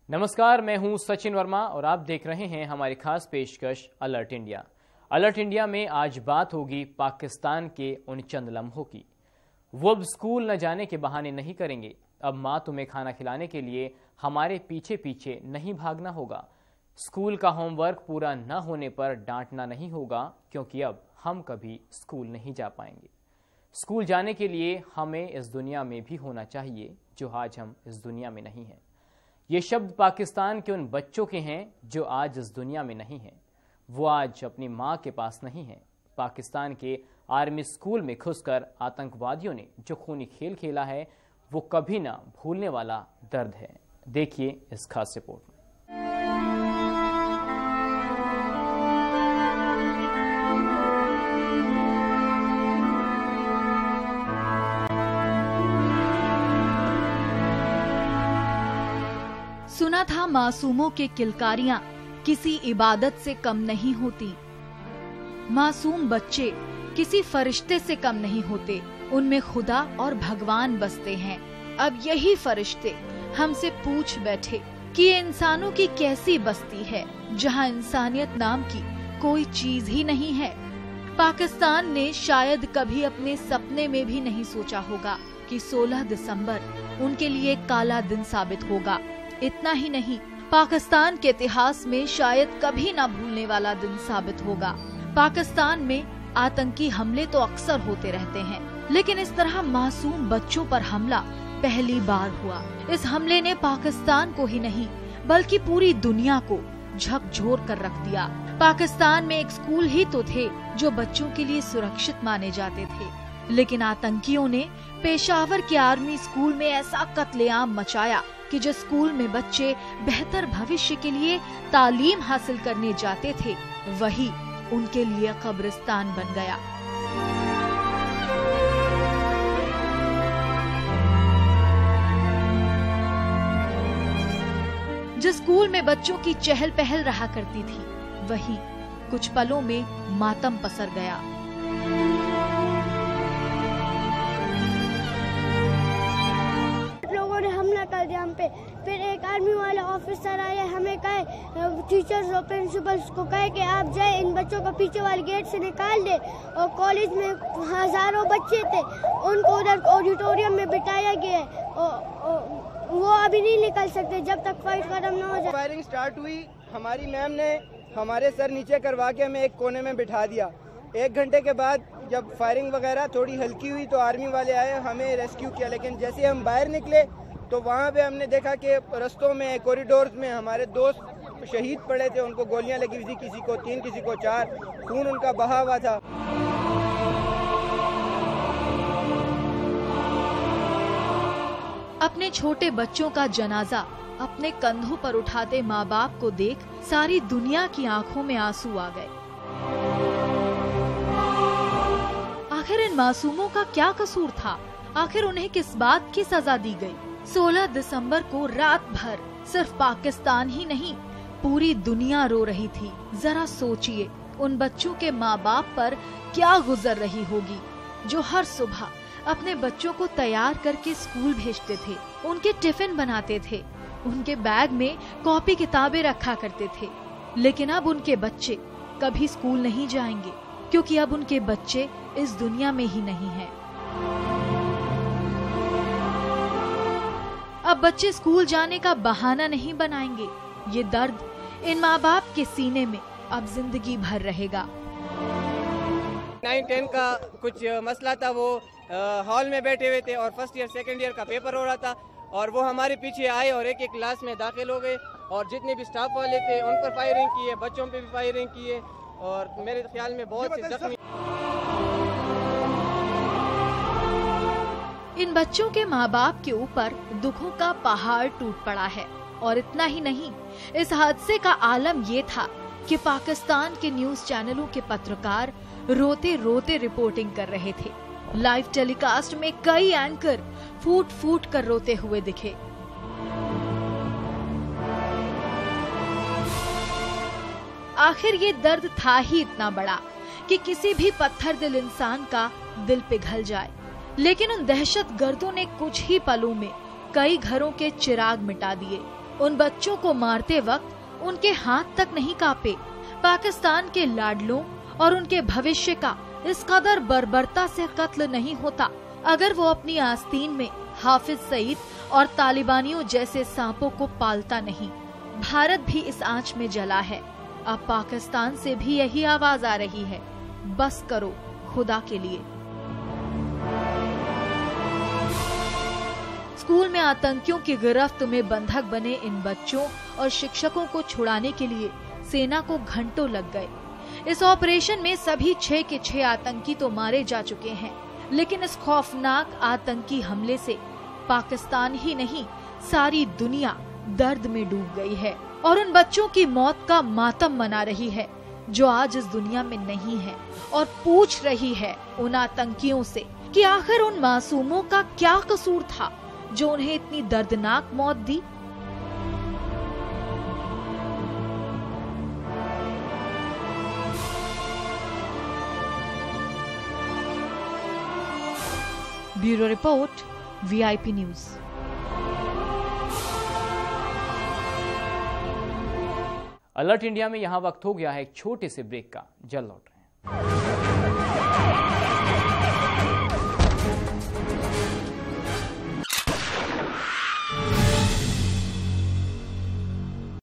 नमस्कार, मैं हूं सचिन वर्मा और आप देख रहे हैं हमारी खास पेशकश अलर्ट इंडिया। अलर्ट इंडिया में आज बात होगी पाकिस्तान के उन चंद लम्हों की। वो अब स्कूल न जाने के बहाने नहीं करेंगे। अब माँ तुम्हें खाना खिलाने के लिए हमारे पीछे पीछे नहीं भागना होगा। स्कूल का होमवर्क पूरा न होने पर डांटना नहीं होगा, क्योंकि अब हम कभी स्कूल नहीं जा पाएंगे। स्कूल जाने के लिए हमें इस दुनिया में भी होना चाहिए जो आज हम इस दुनिया में नहीं हैं। ये शब्द पाकिस्तान के उन बच्चों के हैं जो आज इस दुनिया में नहीं हैं। वो आज अपनी माँ के पास नहीं हैं। पाकिस्तान के आर्मी स्कूल में घुसकर आतंकवादियों ने जो खूनी खेल खेला है, वो कभी ना भूलने वाला दर्द है। देखिए इस खास रिपोर्ट में। सुना था मासूमों के किलकारियां किसी इबादत से कम नहीं होती। मासूम बच्चे किसी फरिश्ते से कम नहीं होते, उनमें खुदा और भगवान बसते हैं। अब यही फरिश्ते हमसे पूछ बैठे कि ये इंसानों की कैसी बस्ती है जहां इंसानियत नाम की कोई चीज ही नहीं है। पाकिस्तान ने शायद कभी अपने सपने में भी नहीं सोचा होगा कि 16 दिसंबर उनके लिए काला दिन साबित होगा। इतना ही नहीं, पाकिस्तान के इतिहास में शायद कभी ना भूलने वाला दिन साबित होगा। पाकिस्तान में आतंकी हमले तो अक्सर होते रहते हैं, लेकिन इस तरह मासूम बच्चों पर हमला पहली बार हुआ। इस हमले ने पाकिस्तान को ही नहीं बल्कि पूरी दुनिया को झकझोर कर रख दिया। पाकिस्तान में एक स्कूल ही तो थे जो बच्चों के लिए सुरक्षित माने जाते थे, लेकिन आतंकियों ने पेशावर के आर्मी स्कूल में ऐसा कत्लेआम मचाया कि जिस स्कूल में बच्चे बेहतर भविष्य के लिए तालीम हासिल करने जाते थे, वही उनके लिए कब्रिस्तान बन गया। जिस स्कूल में बच्चों की चहल पहल रहा करती थी, वही कुछ पलों में मातम पसर गया। कर दिया हम पे। फिर एक आर्मी वाला ऑफिसर आया, हमें कहे, टीचर्स और प्रिंसिपल्स को कहे कि आप जाए इन बच्चों को पीछे वाले गेट से निकाल दे। और कॉलेज में हजारों बच्चे थे, उनको उधर ऑडिटोरियम में बिठाया गया है। वो अभी नहीं निकल सकते जब तक फाइट खत्म न हो जाए। फायरिंग स्टार्ट हुई, हमारी मैम ने हमारे सर नीचे करवा के हमें एक कोने में बिठा दिया। 1 घंटे के बाद जब फायरिंग वगैरह थोड़ी हल्की हुई तो आर्मी वाले आए, हमें रेस्क्यू किया। लेकिन जैसे हम बाहर निकले तो वहाँ पे हमने देखा कि रस्तों में, कॉरिडोर्स में हमारे दोस्त शहीद पड़े थे। उनको गोलियां लगी हुई थी, किसी को 3, किसी को 4, खून उनका बहा हुआ था। अपने छोटे बच्चों का जनाजा अपने कंधों पर उठाते माँ बाप को देख सारी दुनिया की आंखों में आंसू आ गए। आखिर इन मासूमों का क्या कसूर था? आखिर उन्हें किस बात की सजा दी गई? 16 दिसंबर को रात भर सिर्फ पाकिस्तान ही नहीं, पूरी दुनिया रो रही थी। जरा सोचिए उन बच्चों के माँ बाप पर क्या गुजर रही होगी, जो हर सुबह अपने बच्चों को तैयार करके स्कूल भेजते थे, उनके टिफिन बनाते थे, उनके बैग में कॉपी किताबें रखा करते थे। लेकिन अब उनके बच्चे कभी स्कूल नहीं जाएंगे, क्योंकि अब उनके बच्चे इस दुनिया में ही नहीं हैं। अब बच्चे स्कूल जाने का बहाना नहीं बनाएंगे। ये दर्द इन माँ बाप के सीने में अब जिंदगी भर रहेगा। 9-10 का कुछ मसला था, वो हॉल में बैठे हुए थे और फर्स्ट ईयर सेकंड ईयर का पेपर हो रहा था, और वो हमारे पीछे आए और एक क्लास में दाखिल हो गए और जितने भी स्टाफ वाले थे उन पर फायरिंग की है, बच्चों पे भी फायरिंग की है, और मेरे ख्याल में बहुत से जख्मी। इन बच्चों के माँ बाप के ऊपर दुखों का पहाड़ टूट पड़ा है। और इतना ही नहीं, इस हादसे का आलम ये था कि पाकिस्तान के न्यूज चैनलों के पत्रकार रोते रोते रिपोर्टिंग कर रहे थे। लाइव टेलीकास्ट में कई एंकर फूट फूट कर रोते हुए दिखे। आखिर ये दर्द था ही इतना बड़ा कि किसी भी पत्थर दिल इंसान का दिल पिघल जाए। लेकिन उन दहशत गर्दों ने कुछ ही पलों में कई घरों के चिराग मिटा दिए। उन बच्चों को मारते वक्त उनके हाथ तक नहीं कांपे। पाकिस्तान के लाडलों और उनके भविष्य का इस कदर बर्बरता से कत्ल नहीं होता अगर वो अपनी आस्तीन में हाफिज सईद और तालिबानियों जैसे सांपों को पालता नहीं। भारत भी इस आंच में जला है। अब पाकिस्तान से भी यही आवाज आ रही है, बस करो खुदा के लिए। स्कूल में आतंकियों की गिरफ्त में बंधक बने इन बच्चों और शिक्षकों को छुड़ाने के लिए सेना को घंटों लग गए। इस ऑपरेशन में सभी 6 के 6 आतंकी तो मारे जा चुके हैं, लेकिन इस खौफनाक आतंकी हमले से पाकिस्तान ही नहीं सारी दुनिया दर्द में डूब गई है और उन बच्चों की मौत का मातम मना रही है जो आज इस दुनिया में नहीं है, और पूछ रही है उन आतंकियों से कि आखिर उन मासूमों का क्या कसूर था जो उन्हें इतनी दर्दनाक मौत दी। Bureau report, VIP news. Alert India में यहां वक्त हो गया है एक छोटे से ब्रेक का। जल्द लौट रहे हैं।